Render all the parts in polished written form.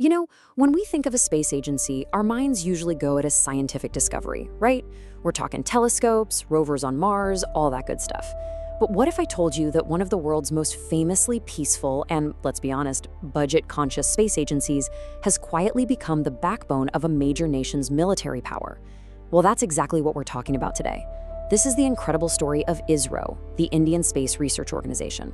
You know, when we think of a space agency, our minds usually go at a scientific discovery, right? We're talking telescopes, rovers on Mars, all that good stuff. But what if I told you that one of the world's most famously peaceful and, let's be honest, budget-conscious space agencies has quietly become the backbone of a major nation's military power? Well, that's exactly what we're talking about today. This is the incredible story of ISRO, the Indian Space Research Organization.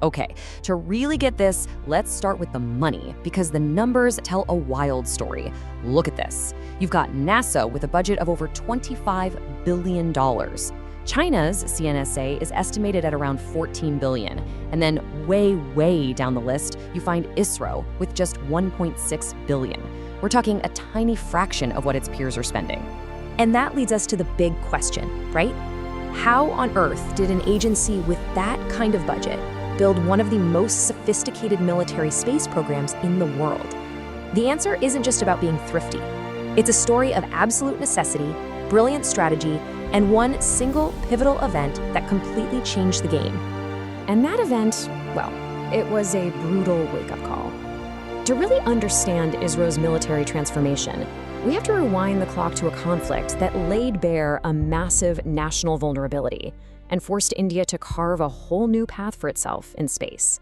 Okay, to really get this, let's start with the money, because the numbers tell a wild story. Look at this. You've got NASA with a budget of over $25 billion. China's CNSA is estimated at around $14 billion. And then way down the list, you find ISRO with just $1.6 billion. We're talking a tiny fraction of what its peers are spending. And that leads us to the big question, right? How on earth did an agency with that kind of budget build one of the most sophisticated military space programs in the world? The answer isn't just about being thrifty. It's a story of absolute necessity, brilliant strategy, and one single pivotal event that completely changed the game. And that event, well, it was a brutal wake-up call. To really understand ISRO's military transformation, we have to rewind the clock to a conflict that laid bare a massive national vulnerability and forced India to carve a whole new path for itself in space.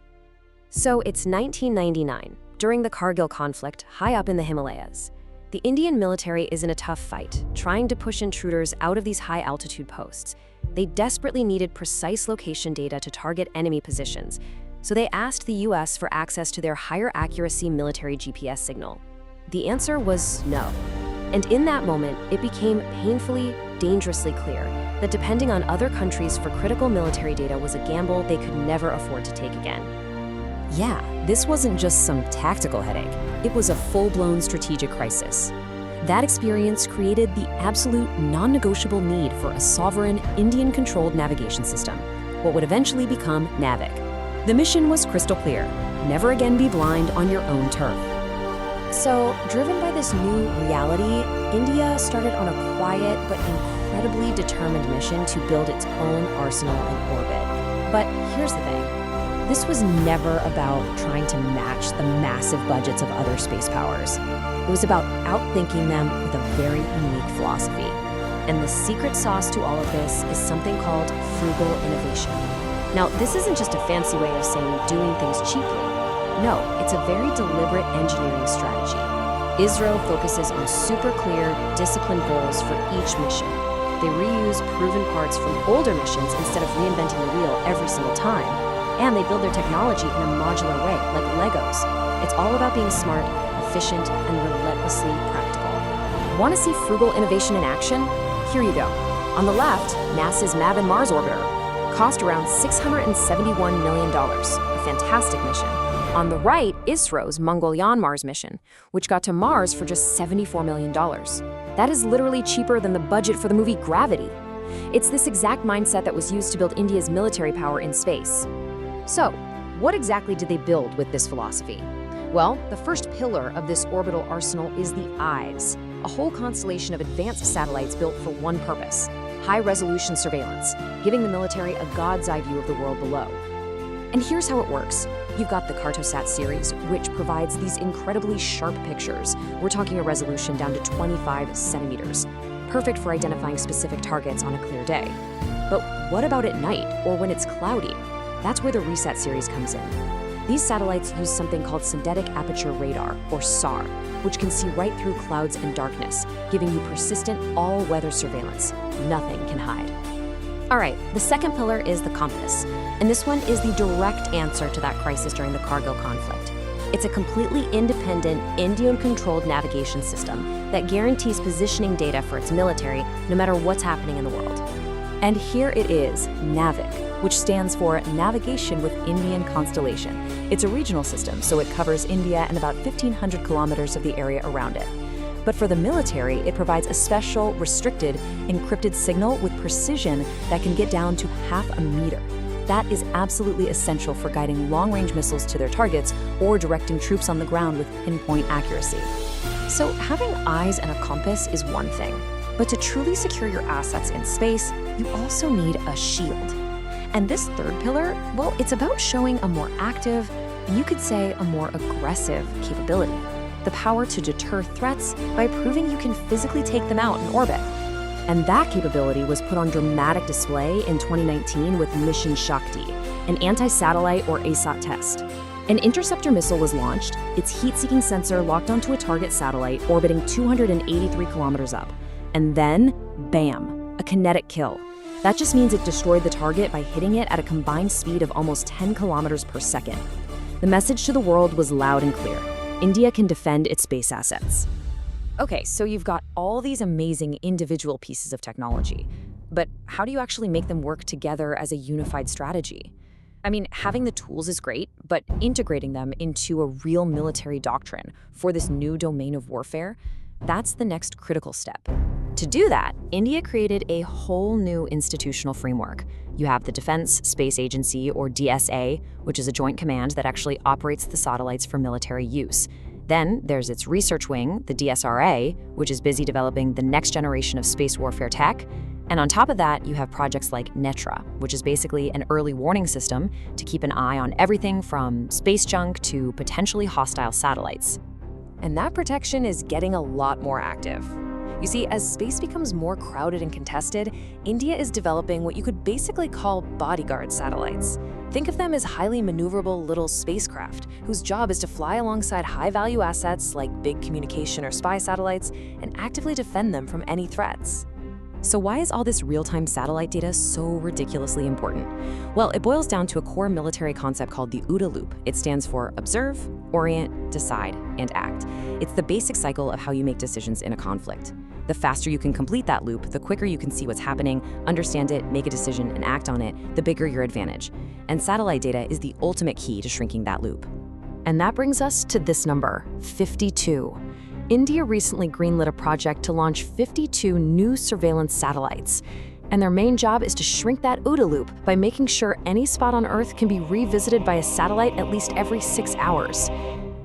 So it's 1999, during the Kargil conflict high up in the Himalayas. The Indian military is in a tough fight, trying to push intruders out of these high-altitude posts. They desperately needed precise location data to target enemy positions, so they asked the US for access to their higher accuracy military GPS signal. The answer was no. And in that moment, it became painfully, dangerously clear that depending on other countries for critical military data was a gamble they could never afford to take again. Yeah, this wasn't just some tactical headache. It was a full-blown strategic crisis. That experience created the absolute non-negotiable need for a sovereign, Indian-controlled navigation system, what would eventually become NavIC. The mission was crystal clear: never again be blind on your own turf. So, driven by this new reality, India started on a quiet but incredibly determined mission to build its own arsenal in orbit. But here's the thing. This was never about trying to match the massive budgets of other space powers. It was about outthinking them with a very unique philosophy. And the secret sauce to all of this is something called frugal innovation. Now, this isn't just a fancy way of saying doing things cheaply. No, it's a very deliberate engineering strategy. ISRO focuses on super clear, disciplined goals for each mission. They reuse proven parts from older missions instead of reinventing the wheel every single time. And they build their technology in a modular way, like Legos. It's all about being smart, efficient, and relentlessly practical. Want to see frugal innovation in action? Here you go. On the left, NASA's Maven Mars orbiter. Cost around $671 million. A fantastic mission. On the right, ISRO's Mangalyaan Mars mission, which got to Mars for just $74 million. That is literally cheaper than the budget for the movie Gravity. It's this exact mindset that was used to build India's military power in space. So, what exactly did they build with this philosophy? Well, the first pillar of this orbital arsenal is the EYES, a whole constellation of advanced satellites built for one purpose: high-resolution surveillance, giving the military a god's-eye view of the world below. And here's how it works. You've got the Cartosat series, which provides these incredibly sharp pictures. We're talking a resolution down to 25 centimeters, perfect for identifying specific targets on a clear day. But what about at night, or when it's cloudy? That's where the RESAT series comes in. These satellites use something called synthetic aperture radar, or SAR, which can see right through clouds and darkness, giving you persistent all-weather surveillance. Nothing can hide. All right, the second pillar is the compass, and this one is the direct answer to that crisis during the Kargil conflict. It's a completely independent, Indian-controlled navigation system that guarantees positioning data for its military no matter what's happening in the world. And here it is, NavIC, which stands for Navigation with Indian Constellation. It's a regional system, so it covers India and about 1,500 kilometers of the area around it. But for the military, it provides a special, restricted, encrypted signal with precision that can get down to half a meter. That is absolutely essential for guiding long-range missiles to their targets or directing troops on the ground with pinpoint accuracy. So having eyes and a compass is one thing, but to truly secure your assets in space, you also need a shield. And this third pillar, well, it's about showing a more active, and you could say a more aggressive capability. the power to deter threats by proving you can physically take them out in orbit. And that capability was put on dramatic display in 2019 with Mission Shakti, an anti-satellite or ASAT test. An interceptor missile was launched, its heat-seeking sensor locked onto a target satellite orbiting 283 kilometers up. And then, bam, a kinetic kill. That just means it destroyed the target by hitting it at a combined speed of almost 10 kilometers per second. The message to the world was loud and clear. India can defend its space assets. Okay, so you've got all these amazing individual pieces of technology, but how do you actually make them work together as a unified strategy? I mean, having the tools is great, but integrating them into a real military doctrine for this new domain of warfare, that's the next critical step. To do that, India created a whole new institutional framework. You have the Defense Space Agency, or DSA, which is a joint command that actually operates the satellites for military use. Then there's its research wing, the DSRA, which is busy developing the next generation of space warfare tech. And on top of that, you have projects like Netra, which is basically an early warning system to keep an eye on everything from space junk to potentially hostile satellites. And that protection is getting a lot more active. You see, as space becomes more crowded and contested, India is developing what you could basically call bodyguard satellites. Think of them as highly maneuverable little spacecraft, whose job is to fly alongside high-value assets like big communication or spy satellites and actively defend them from any threats. So why is all this real-time satellite data so ridiculously important? Well, it boils down to a core military concept called the OODA loop. It stands for Observe, Orient, Decide, and Act. It's the basic cycle of how you make decisions in a conflict. The faster you can complete that loop, the quicker you can see what's happening, understand it, make a decision, and act on it, the bigger your advantage. And satellite data is the ultimate key to shrinking that loop. And that brings us to this number, 52. India recently greenlit a project to launch 52 new surveillance satellites. And their main job is to shrink that OODA loop by making sure any spot on Earth can be revisited by a satellite at least every 6 hours.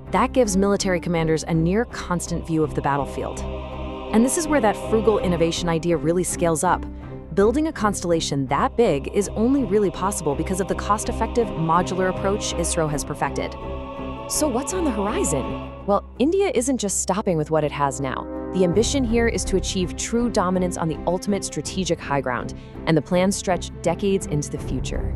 That gives military commanders a near constant view of the battlefield. And this is where that frugal innovation idea really scales up. Building a constellation that big is only really possible because of the cost-effective modular approach ISRO has perfected. So what's on the horizon? Well, India isn't just stopping with what it has now. The ambition here is to achieve true dominance on the ultimate strategic high ground, and the plans stretch decades into the future.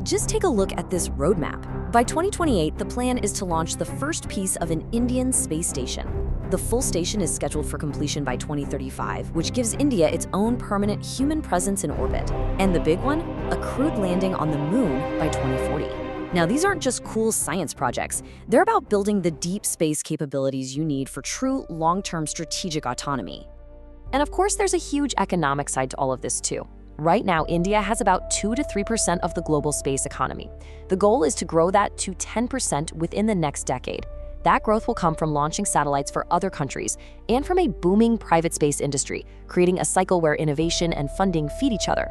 Just take a look at this roadmap. By 2028, the plan is to launch the first piece of an Indian space station. The full station is scheduled for completion by 2035, which gives India its own permanent human presence in orbit. And the big one, a crewed landing on the moon by 2040. Now, these aren't just cool science projects. They're about building the deep space capabilities you need for true long-term strategic autonomy. And of course, there's a huge economic side to all of this too. Right now, India has about 2 to 3% of the global space economy. The goal is to grow that to 10% within the next decade. That growth will come from launching satellites for other countries and from a booming private space industry, creating a cycle where innovation and funding feed each other.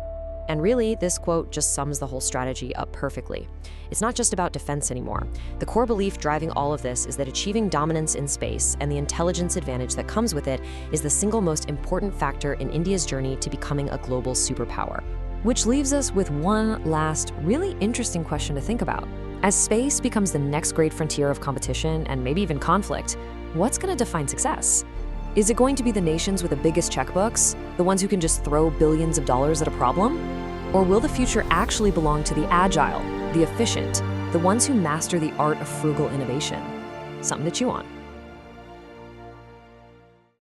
And really, this quote just sums the whole strategy up perfectly. It's not just about defense anymore. The core belief driving all of this is that achieving dominance in space and the intelligence advantage that comes with it is the single most important factor in India's journey to becoming a global superpower. Which leaves us with one last, really interesting question to think about. As space becomes the next great frontier of competition and maybe even conflict, what's going to define success? Is it going to be the nations with the biggest checkbooks, the ones who can just throw billions of dollars at a problem? Or will the future actually belong to the agile, the efficient, the ones who master the art of frugal innovation? Something to chew on.